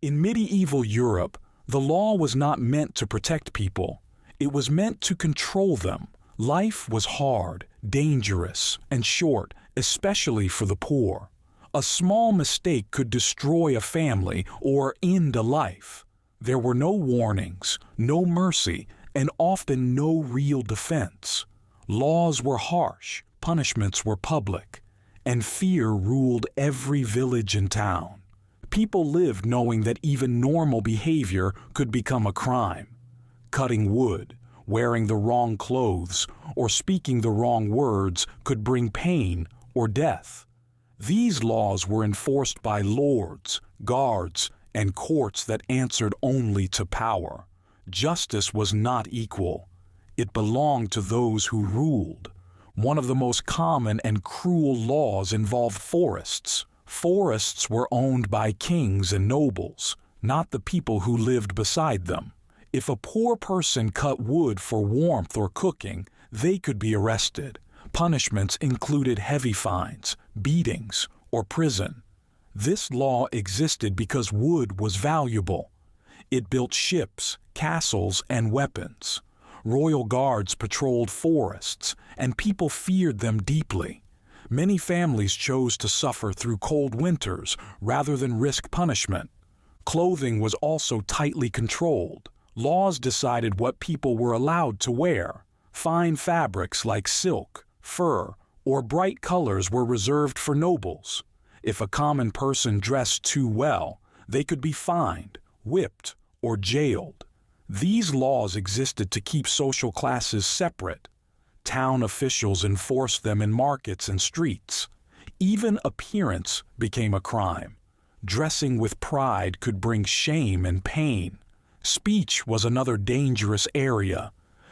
In medieval Europe, the law was not meant to protect people. It was meant to control them. Life was hard, dangerous, and short, especially for the poor. A small mistake could destroy a family or end a life. There were no warnings, no mercy, and often no real defense. Laws were harsh, punishments were public, and fear ruled every village and town. People lived knowing that even normal behavior could become a crime. Cutting wood, wearing the wrong clothes, or speaking the wrong words could bring pain or death. These laws were enforced by lords, guards, and courts that answered only to power. Justice was not equal. It belonged to those who ruled. One of the most common and cruel laws involved forests. Forests were owned by kings and nobles, not the people who lived beside them. If a poor person cut wood for warmth or cooking, they could be arrested. Punishments included heavy fines, beatings, or prison. This law existed because wood was valuable. It built ships, castles, and weapons. Royal guards patrolled forests, and people feared them deeply. Many families chose to suffer through cold winters rather than risk punishment. Clothing was also tightly controlled. Laws decided what people were allowed to wear. Fine fabrics like silk, fur, or bright colors were reserved for nobles. If a common person dressed too well, they could be fined, whipped, or jailed. These laws existed to keep social classes separate. Town officials enforced them in markets and streets. Even appearance became a crime. Dressing with pride could bring shame and pain. Speech was another dangerous area.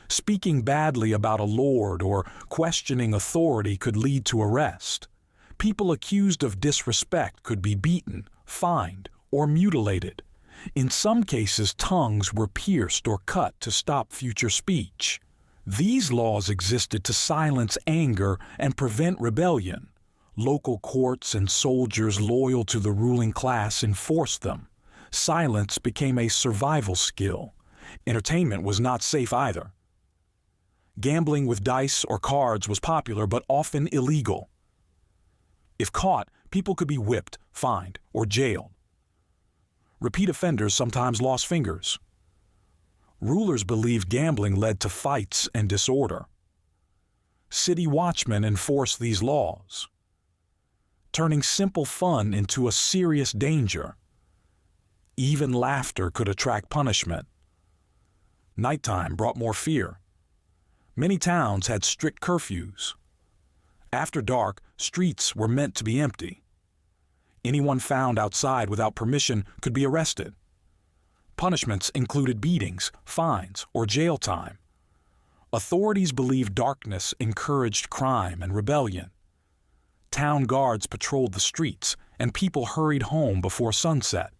Speaking badly about a lord or questioning authority could lead to arrest. People accused of disrespect could be beaten, fined, or mutilated. In some cases, tongues were pierced or cut to stop future speech. These laws existed to silence anger and prevent rebellion. Local courts and soldiers loyal to the ruling class enforced them. Silence became a survival skill. Entertainment was not safe either. Gambling with dice or cards was popular but often illegal. If caught, people could be whipped, fined, or jailed. Repeat offenders sometimes lost fingers. Rulers believed gambling led to fights and disorder. City watchmen enforced these laws, turning simple fun into a serious danger. Even laughter could attract punishment. Nighttime brought more fear. Many towns had strict curfews. After dark, streets were meant to be empty. Anyone found outside without permission could be arrested. Punishments included beatings, fines, or jail time. Authorities believed darkness encouraged crime and rebellion. Town guards patrolled the streets, and people hurried home before sunset.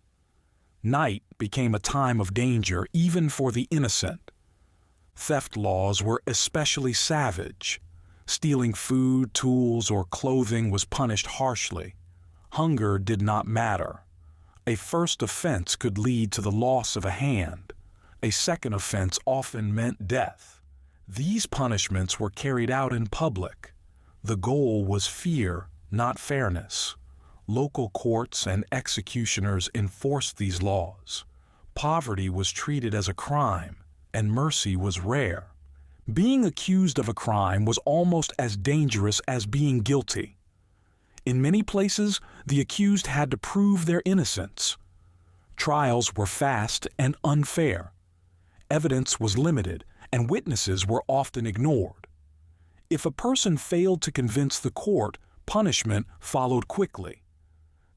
Night became a time of danger even for the innocent. Theft laws were especially savage. Stealing food, tools, or clothing was punished harshly. Hunger did not matter. A first offense could lead to the loss of a hand. A second offense often meant death. These punishments were carried out in public. The goal was fear, not fairness. Local courts and executioners enforced these laws. Poverty was treated as a crime, and mercy was rare. Being accused of a crime was almost as dangerous as being guilty. In many places, the accused had to prove their innocence. Trials were fast and unfair. Evidence was limited, and witnesses were often ignored. If a person failed to convince the court, punishment followed quickly.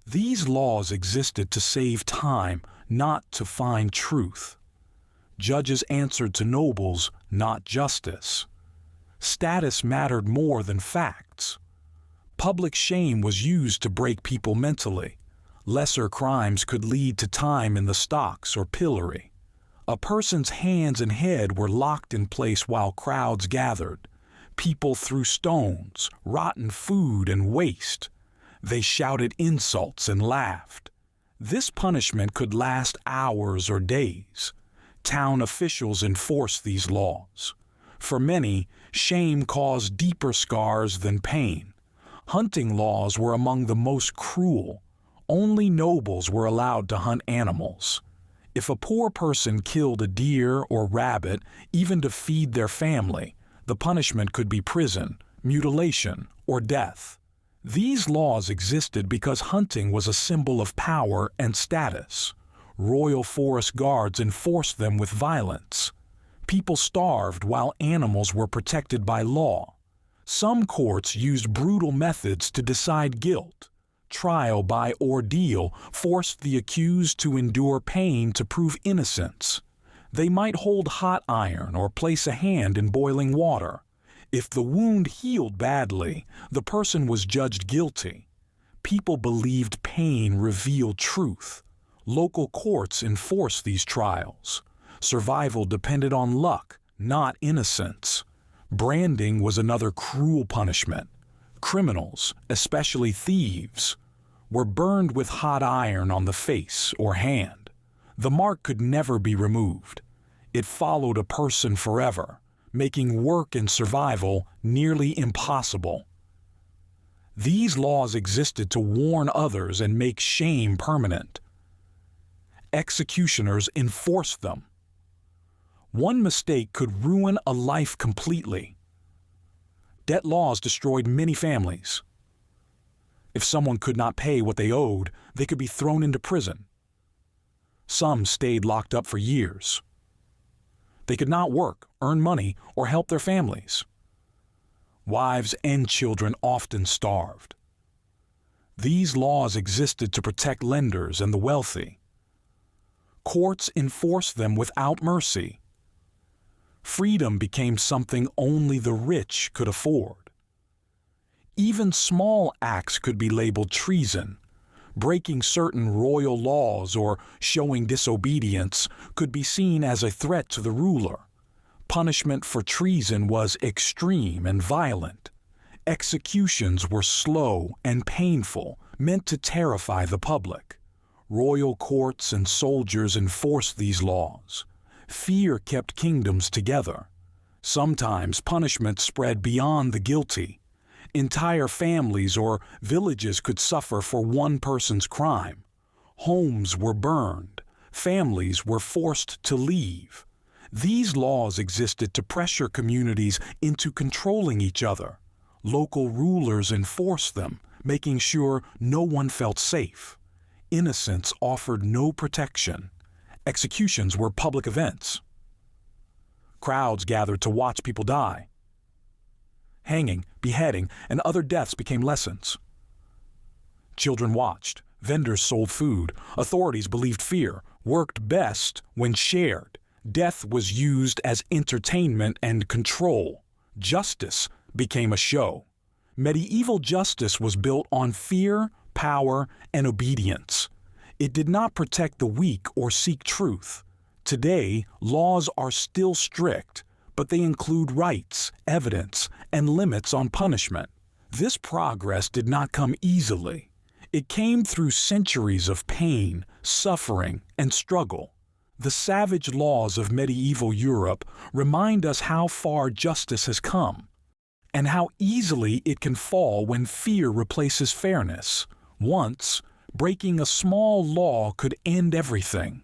These laws existed to save time, not to find truth. Judges answered to nobles, not justice. Status mattered more than facts. Public shame was used to break people mentally. Lesser crimes could lead to time in the stocks or pillory. A person's hands and head were locked in place while crowds gathered. People threw stones, rotten food, and waste. They shouted insults and laughed. This punishment could last hours or days. Town officials enforced these laws. For many, shame caused deeper scars than pain. Hunting laws were among the most cruel. Only nobles were allowed to hunt animals. If a poor person killed a deer or rabbit, even to feed their family, the punishment could be prison, mutilation, or death. These laws existed because hunting was a symbol of power and status. Royal forest guards enforced them with violence. People starved while animals were protected by law. Some courts used brutal methods to decide guilt. Trial by ordeal forced the accused to endure pain to prove innocence. They might hold hot iron or place a hand in boiling water. If the wound healed badly, the person was judged guilty. People believed pain revealed truth. Local courts enforced these trials. Survival depended on luck, not innocence. Branding was another cruel punishment. Criminals, especially thieves, were burned with hot iron on the face or hand. The mark could never be removed. It followed a person forever, making work and survival nearly impossible. These laws existed to warn others and make shame permanent. Executioners enforced them. One mistake could ruin a life completely. Debt laws destroyed many families. If someone could not pay what they owed, they could be thrown into prison. Some stayed locked up for years. They could not work, earn money, or help their families. Wives and children often starved. These laws existed to protect lenders and the wealthy. Courts enforced them without mercy. Freedom became something only the rich could afford. Even small acts could be labeled treason. Breaking certain royal laws or showing disobedience could be seen as a threat to the ruler. Punishment for treason was extreme and violent. Executions were slow and painful, meant to terrify the public. Royal courts and soldiers enforced these laws. Fear kept kingdoms together. Sometimes punishment spread beyond the guilty. Entire families or villages could suffer for one person's crime. Homes were burned. Families were forced to leave. These laws existed to pressure communities into controlling each other. Local rulers enforced them, making sure no one felt safe. Innocents offered no protection. Executions were public events. Crowds gathered to watch people die. Hanging, beheading, and other deaths became lessons. Children watched. Vendors sold food. Authorities believed fear worked best when shared. Death was used as entertainment and control. Justice became a show. Medieval justice was built on fear, power, and obedience. It did not protect the weak or seek truth. Today, laws are still strict, but they include rights, evidence, and limits on punishment. This progress did not come easily. It came through centuries of pain, suffering, and struggle. The savage laws of medieval Europe remind us how far justice has come, and how easily it can fall when fear replaces fairness. Once, breaking a small law could end everything.